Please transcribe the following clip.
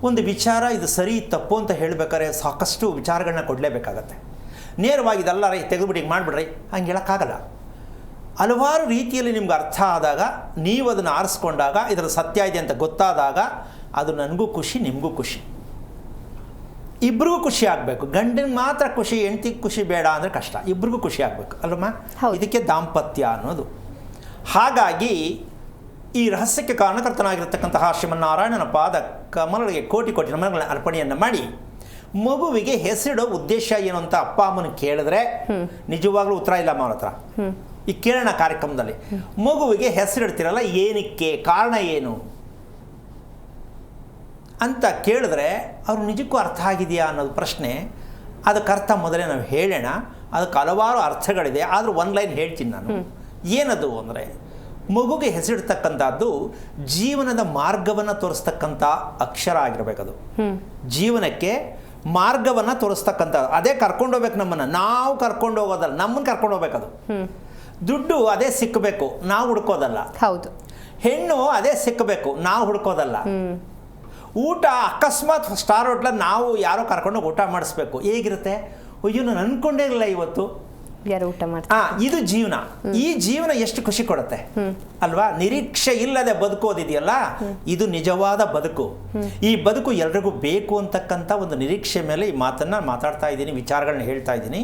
ಒಂದು ವಿಚಾರ ಇದು ಸರಿ ತಪ್ಪು ಅಂತ ಹೇಳಬೇಕಾದ್ರೆ ಸಾಕಷ್ಟು ವಿಚಾರಗಳನ್ನ ಕೊಡಲೇಬೇಕಾಗತ್ತೆ. ನೇರವಾಗಿ ಇದೆಲ್ಲ ತೆಗೆದುಬಿಟ್ಟು ಹಿಂಗೆ ಮಾಡಿಬಿಡ್ರಿ ಹಂಗೆ ಹೇಳೋಕ್ಕಾಗಲ್ಲ. ಹಲವಾರು ರೀತಿಯಲ್ಲಿ ನಿಮ್ಗೆ ಅರ್ಥ ಆದಾಗ, ನೀವು ಅದನ್ನು ಆರಿಸ್ಕೊಂಡಾಗ, ಇದರ ಸತ್ಯ ಇದೆ ಅಂತ ಗೊತ್ತಾದಾಗ ಅದು ನನಗೂ ಖುಷಿ, ನಿಮಗೂ ಖುಷಿ, ಇಬ್ರಿಗೂ ಖುಷಿ ಆಗಬೇಕು. ಗಂಡನಿಗೆ ಮಾತ್ರ ಖುಷಿ, ಹೆಂಡತಿಗೆ ಖುಷಿ ಬೇಡ ಅಂದರೆ ಕಷ್ಟ. ಇಬ್ರಿಗೂ ಖುಷಿ ಆಗಬೇಕು ಅಲ್ಲಮ್ಮ. ಇದಕ್ಕೆ ದಾಂಪತ್ಯ ಅನ್ನೋದು. ಹಾಗಾಗಿ ಈ ರಹಸ್ಯಕ್ಕೆ ಕಾರಣಕರ್ತನಾಗಿರ್ತಕ್ಕಂತಹ ಶ್ರೀಮನ್ನಾರಾಯಣನ ಪಾದ ಕಮಲಗಳಿಗೆ ಕೋಟಿ ಕೋಟಿ ನಮನಗಳ ಅರ್ಪಣೆಯನ್ನು ಮಾಡಿ ಮಗುವಿಗೆ ಹೆಸರಿಡೋ ಉದ್ದೇಶ ಏನು ಅಂತ ಅಪ್ಪ ಅಮ್ಮನ ಕೇಳಿದ್ರೆ ನಿಜವಾಗ್ಲೂ ಉತ್ತರ ಇಲ್ಲ ಅವ್ರ ಹತ್ರ. ಈ ಕೇಳೋಣ ಕಾರ್ಯಕ್ರಮದಲ್ಲಿ ಮಗುವಿಗೆ ಹೆಸರಿಡ್ತಿರಲ್ಲ, ಏನಕ್ಕೆ, ಕಾರಣ ಏನು ಅಂತ ಕೇಳಿದ್ರೆ ಅವ್ರು ನಿಜಕ್ಕೂ ಅರ್ಥ ಆಗಿದೆಯಾ ಅನ್ನೋದು ಪ್ರಶ್ನೆ. ಅದಕ್ಕೆ ಅರ್ಥ ಮೊದಲೇ ನಾವು ಹೇಳೋಣ. ಅದಕ್ಕೆ ಹಲವಾರು ಅರ್ಥಗಳಿದೆ, ಆದರೂ ಒಂದು ಲೈನ್ ಹೇಳ್ತೀನಿ ನಾನು. ಏನದು ಅಂದರೆ, ಮಗುಗೆ ಹೆಸರಿಡ್ತಕ್ಕಂಥದ್ದು ಜೀವನದ ಮಾರ್ಗವನ್ನು ತೋರಿಸ್ತಕ್ಕಂಥ ಅಕ್ಷರ ಆಗಿರಬೇಕದು. ಜೀವನಕ್ಕೆ ಮಾರ್ಗವನ್ನು ತೋರಿಸ್ತಕ್ಕಂಥದ್ದು. ಅದೇ ಕರ್ಕೊಂಡೋಗ್ಬೇಕು ನಮ್ಮನ್ನು, ನಾವು ಕರ್ಕೊಂಡು ಹೋಗೋದಲ್ಲ, ನಮ್ಮನ್ನು ಕರ್ಕೊಂಡು ಹೋಗ್ಬೇಕದು. ದುಡ್ಡು ಅದೇ ಸಿಕ್ಕಬೇಕು, ನಾವು ಹುಡ್ಕೋದಲ್ಲ. ಹೌದು. ಹೆಣ್ಣು ಅದೇ ಸಿಕ್ಕಬೇಕು, ನಾವು ಹುಡ್ಕೋದಲ್ಲ. ಊಟ ಅಕಸ್ಮಾತ್ ಸ್ಟಾರ್ ಹೋಟ್ಲ ನಾವು ಯಾರೋ ಕರ್ಕೊಂಡೋಗಿ ಊಟ ಮಾಡಿಸ್ಬೇಕು. ಹೇಗಿರುತ್ತೆ, ಅಯ್ಯೋ ನಾನು ಅಂದ್ಕೊಂಡೇ ಇಲ್ಲ ಇವತ್ತು ಯಾರು ಊಟ ಮಾಡ್ತಾರೆ. ಇದು ಜೀವನ. ಈ ಜೀವನ ಎಷ್ಟು ಖುಷಿ ಕೊಡುತ್ತೆ ಅಲ್ವಾ. ನಿರೀಕ್ಷೆ ಇಲ್ಲದೆ ಬದುಕೋದಿದೆಯಲ್ಲ, ಇದು ನಿಜವಾದ ಬದುಕು. ಈ ಬದುಕು ಎಲ್ರಿಗೂ ಬೇಕು ಅಂತಕ್ಕಂಥ ಒಂದು ನಿರೀಕ್ಷೆ ಮೇಲೆ ಈ ಮಾತನ್ನು ಮಾತಾಡ್ತಾ ಇದ್ದೀನಿ, ವಿಚಾರಗಳನ್ನ ಹೇಳ್ತಾ ಇದ್ದೀನಿ.